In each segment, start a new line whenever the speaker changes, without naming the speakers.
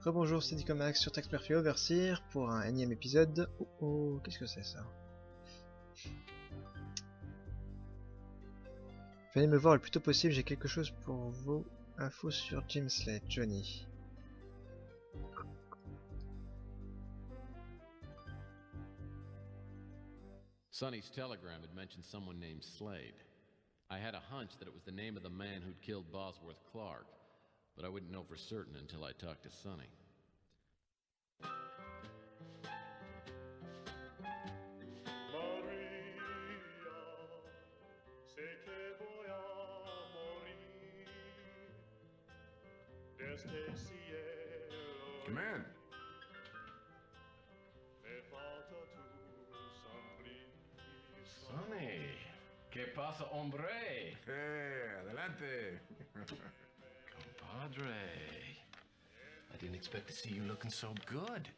Rebonjour, c'est Dicomax sur Tex Murphy Overseer pour un énième épisode. Oh oh, qu'est-ce que c'est ça? Venez me voir le plus tôt possible, j'ai quelque chose pour vos infos sur Jim Slade, Johnny.
Sonny's telegram had mentioned someone named Slade. I had a hunch that it was the name of the man who'd killed Bosworth Clark, but I wouldn't know for certain until I talked to Sonny.
Come in.
Sonny, ¿qué pasa, hombre?
Adelante.
Compadre, I didn't expect to see you looking so good.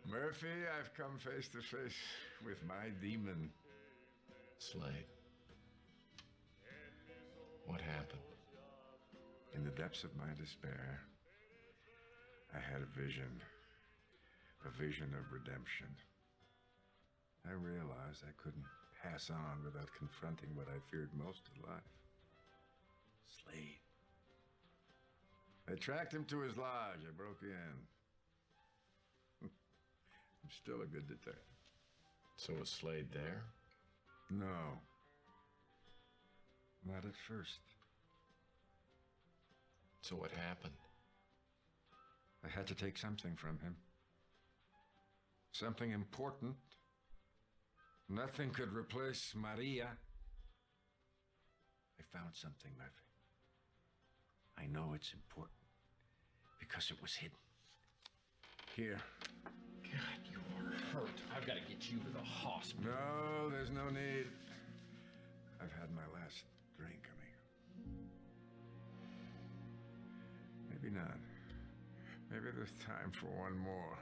Murphy, I've come face to face with my demon.
Slade, what happened?
In the depths of my despair, I had a vision of redemption. I realized I couldn't pass on without confronting what I feared most in life. Slade. I tracked him to his lodge. I broke in. I'm still a good detective.
So was Slade there?
No. Not at first.
So what happened?
I had to take something from him. Something important. Nothing could replace Maria. I found something, Murphy. I know it's important because it was hidden. Here.
God, you are hurt. I've got to get you to the hospital.
No, there's no need. I've had my last drink, amigo. Maybe not. Maybe there's time for one more.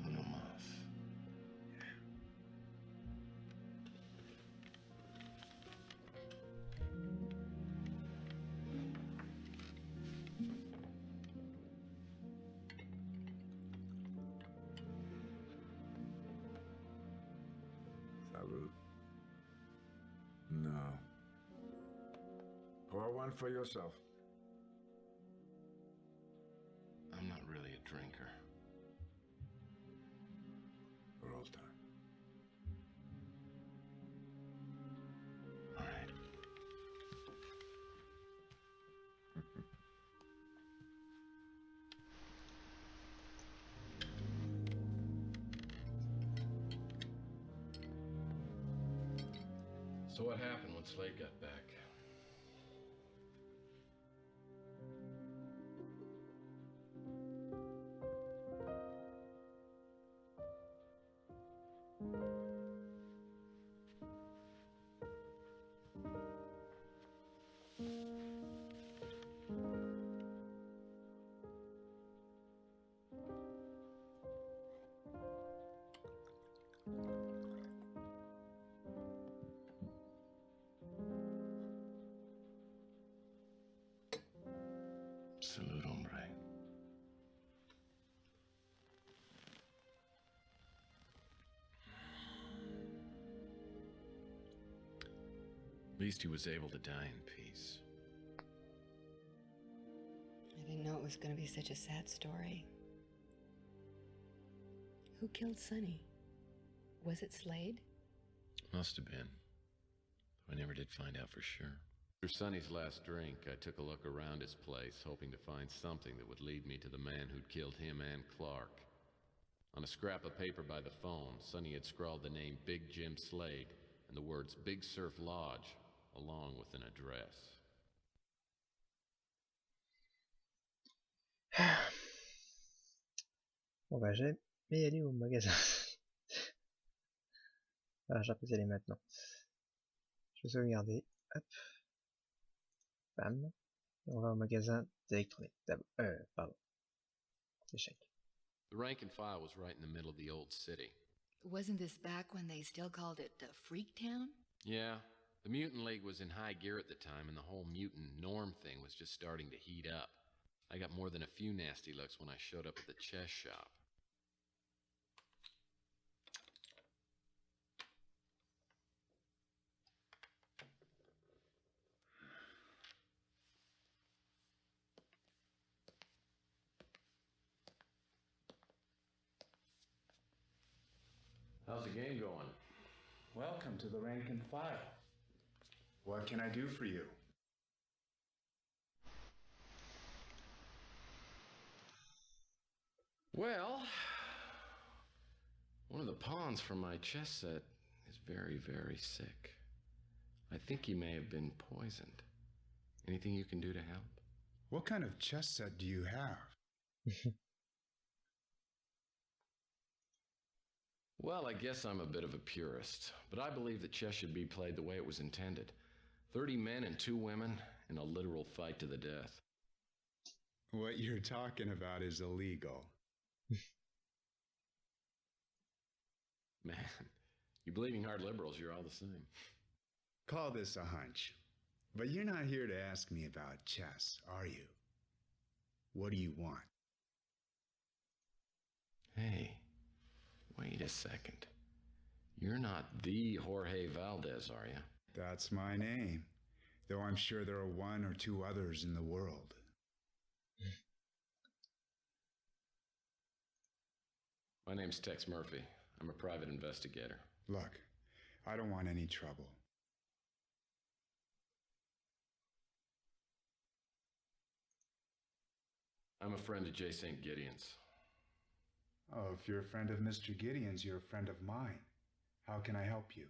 No más.
Salud. No. Pour one for yourself.
I'm not really a drinker.
For old time.
All right. So what happened when Slade got back? Salud, hombre. At least he was able to die in peace.
I didn't know it was going to be such a sad story. Who killed Sonny? Was it Slade?
Must have been. Though I never did find out for sure. After Sonny's last drink, I took a look around his place, hoping to find something that would lead me to the man who'd killed him and Clark. On a scrap of paper by the phone, Sonny had scrawled the name Big Jim Slade and the words Big Surf Lodge, along with an address.
On va jamais aller au magasin. Ah, j'ai pas y aller maintenant. Je vais sauvegarder. Hop. Bam. Et on va au magasin d'électronique. Pardon. Échec.
The rank and file was right in the middle of the old city.
Wasn't this back when they still called it Freak Town?
Yeah, the Mutant League was in high gear at the time, and the whole mutant norm thing was just starting to heat up. I got more than a few nasty looks when I showed up at the chess shop. How's the game going?
Welcome to the rank and file. What can I do for you?
Well, one of the pawns from my chess set is very, very sick. I think he may have been poisoned. Anything you can do to help?
What kind of chess set do you have?
Well, I guess I'm a bit of a purist, but I believe that chess should be played the way it was intended. 30 men and 2 women in a literal fight to the death.
What you're talking about is illegal.
Man, you bleeding heart liberals, you're all the same.
Call this a hunch. But you're not here to ask me about chess, are you? What do you want?
Hey, wait a second. You're not the Jorge Valdez, are you?
That's my name, though I'm sure there are 1 or 2 others in the world.
My name's Tex Murphy. I'm a private investigator.
Look, I don't want any trouble.
I'm a friend of J. St. Gideon's.
Oh, if you're a friend of Mr. Gideon's, you're a friend of mine. How can I help you?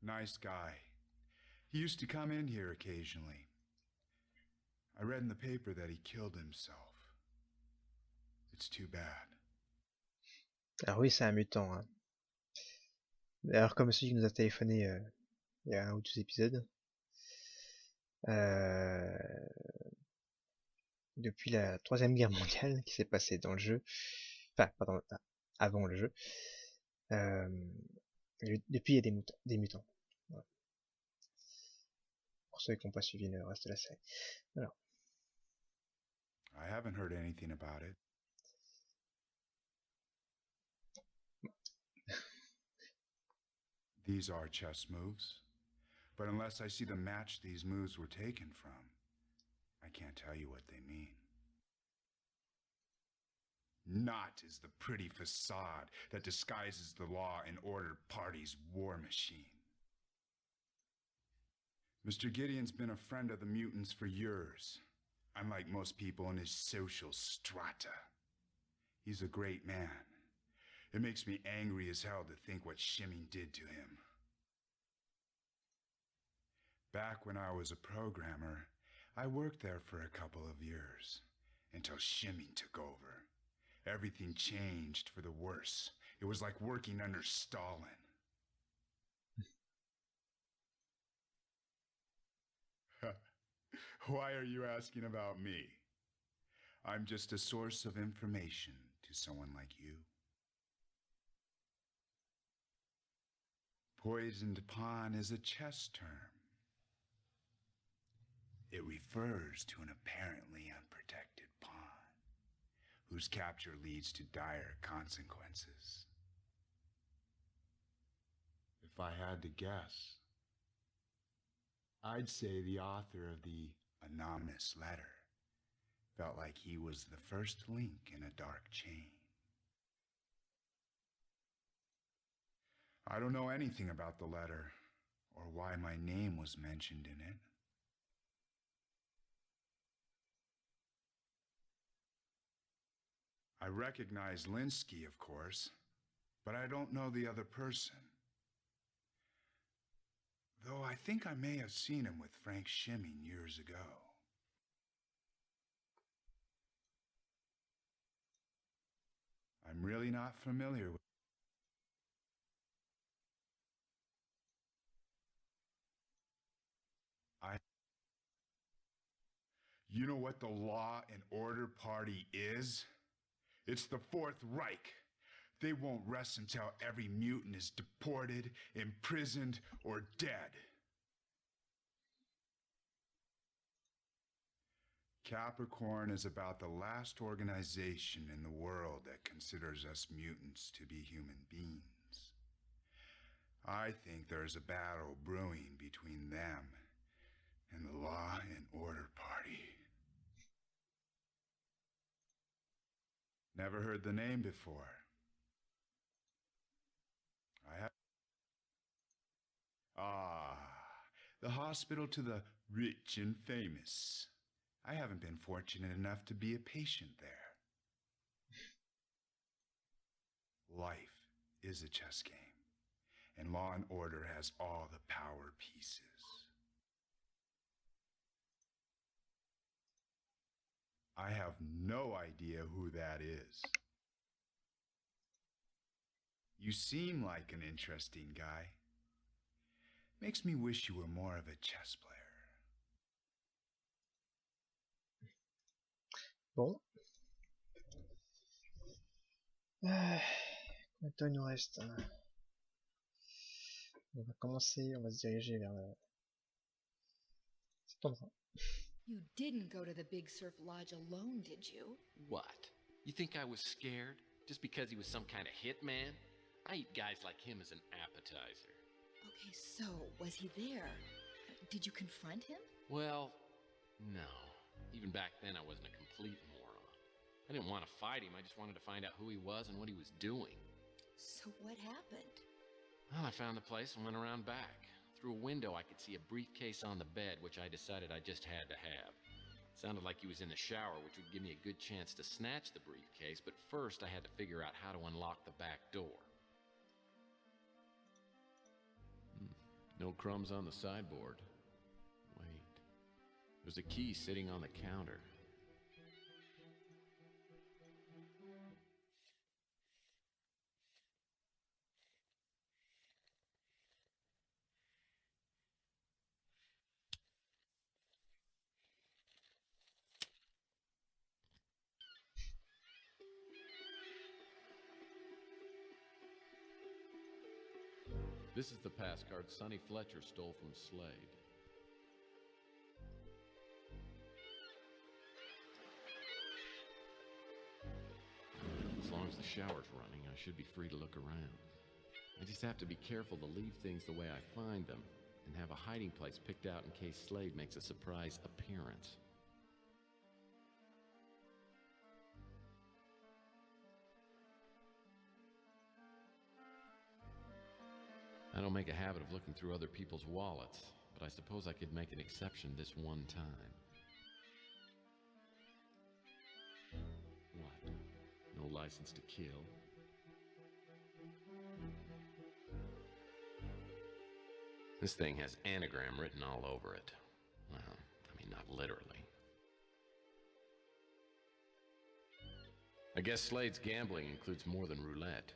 Nice guy. He used to come in here occasionally. I read in the paper that he killed himself. It's too bad.
Alors oui, c'est un mutant. Hein. D'ailleurs, comme celui qui nous a téléphoné il y a 1 ou 2 épisodes. Depuis la 3e guerre mondiale qui s'est passée dans le jeu. Enfin, pardon, avant le jeu. Depuis, il y a des mutants. Voilà. Pour ceux qui n'ont pas suivi le reste de la série. Alors.
I haven't heard anything about it. These are chess moves, but unless I see the match these moves were taken from, I can't tell you what they mean. Not is the pretty facade that disguises the law and order party's war machine. Mr. Gideon's been a friend of the mutants for years, unlike most people in his social strata. He's a great man. It makes me angry as hell to think what Shimming did to him. Back when I was a programmer, I worked there for a couple of years, until Shimming took over. Everything changed for the worse. It was like working under Stalin. Why are you asking about me? I'm just a source of information to someone like you. Poisoned pawn is a chess term. It refers to an apparently unprotected pawn, whose capture leads to dire consequences. If I had to guess, I'd say the author of the anonymous letter felt like he was the first link in a dark chain. I don't know anything about the letter or why my name was mentioned in it. I recognize Linsky, of course, but I don't know the other person. Though I think I may have seen him with Frank Shimming years ago. I'm really not familiar with... You know what the Law and Order Party is? It's the Fourth Reich. They won't rest until every mutant is deported, imprisoned, or dead. Capricorn is about the last organization in the world that considers us mutants to be human beings. I think there's a battle brewing between them and the Law and Order Party. Never heard the name before. I have. Ah, the hospital to the rich and famous. I haven't been fortunate enough to be a patient there. Life is a chess game, and Law and Order has all the power pieces. I have no idea who that is. You seem like an interesting guy. Makes me wish you were more of a chess player.
Bon. Combien de temps il nous reste? On va commencer, on va se diriger vers cet endroit.
You didn't go to the Big Surf Lodge alone, did you?
What? You think I was scared? Just because he was some kind of hitman? I eat guys like him as an appetizer.
Okay, so, was he there? Did you confront him?
Well, no. Even back then, I wasn't a complete moron. I didn't want to fight him, I just wanted to find out who he was and what he was doing.
So what happened?
Well, I found the place and went around back. Through a window, I could see a briefcase on the bed, which I decided I just had to have. It sounded like he was in the shower, which would give me a good chance to snatch the briefcase, but first I had to figure out how to unlock the back door. No crumbs on the sideboard. Wait. There's a key sitting on the counter. This is the pass card Sonny Fletcher stole from Slade. As long as the shower's running, I should be free to look around. I just have to be careful to leave things the way I find them, and have a hiding place picked out in case Slade makes a surprise appearance. I don't make a habit of looking through other people's wallets, but I suppose I could make an exception this one time. What? No license to kill? This thing has anagram written all over it. Well, I mean, not literally. I guess Slade's gambling includes more than roulette.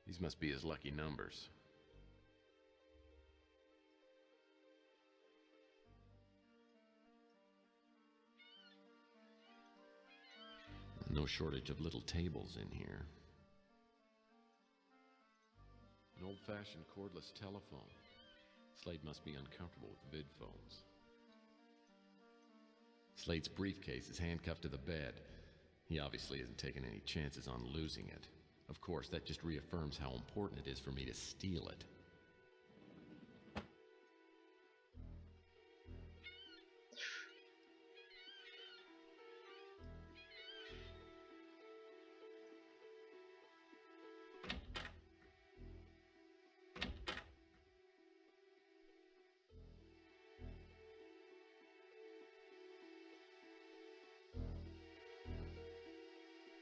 These must be his lucky numbers. No shortage of little tables in here. An old-fashioned cordless telephone. Slade must be uncomfortable with vid phones. Slade's briefcase is handcuffed to the bed. He obviously isn't taking any chances on losing it. Of course, that just reaffirms how important it is for me to steal it.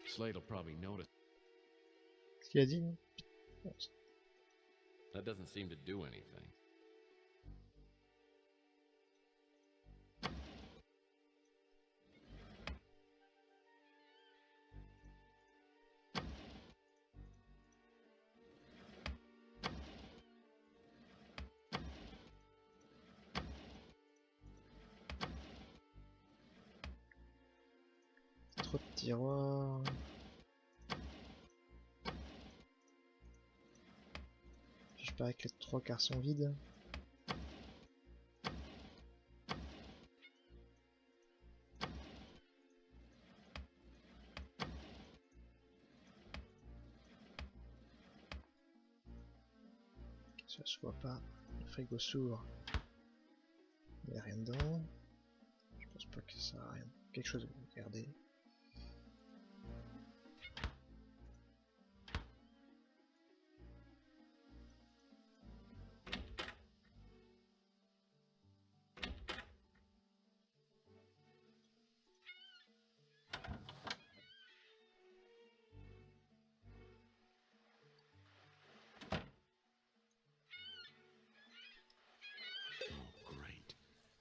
Slade will probably notice.
Ce qu'il a dit, non?
That doesn't seem to do anything.
Trop de tiroirs. Puis je parie que les 3 quarts sont vides. Ça se voit pas. Le frigo s'ouvre. Il n'y a rien dedans. Je pense pas que ça a rien. Quelque chose à regarder.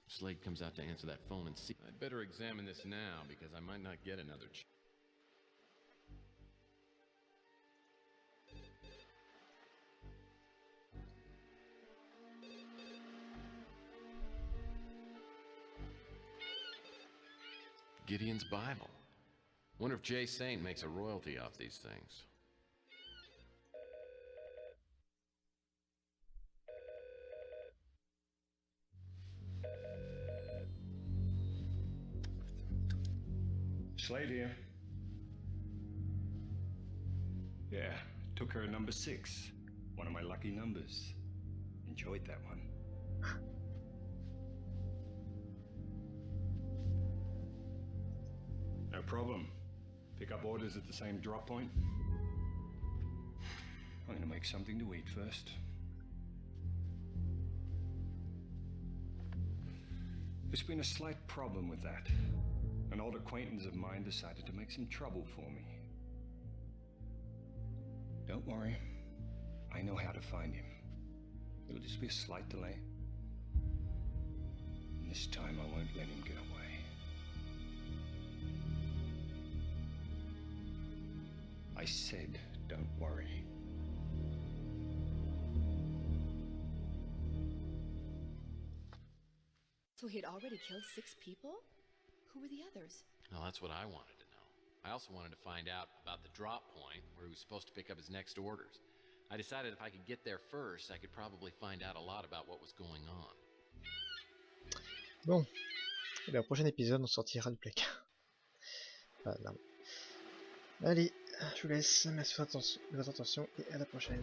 Slade comes out to answer that phone and see. I'd better examine this now because I might not get another Gideon's Bible. Wonder if Jay Saint makes a royalty off these things.
Slade here. Yeah, took her number 6. One of my lucky numbers. Enjoyed that one. No problem. Pick up orders at the same drop point. I'm gonna make something to eat first. There's been a slight problem with that. An old acquaintance of mine decided to make some trouble for me. Don't worry. I know how to find him. It'll just be a slight delay. And this time I won't let him get away. I said, don't worry.
So he had already killed 6 people? Who were the others?
Well, that's what I wanted to know. I also wanted to find out about the drop point where he was supposed to pick up his next orders. I decided if I could get there first, I could probably find out a lot about what was going on.
Bon, et bien, au prochain épisode, on sortira du placard. Voilà. Allez, je vous laisse, merci de votre attention et à la prochaine.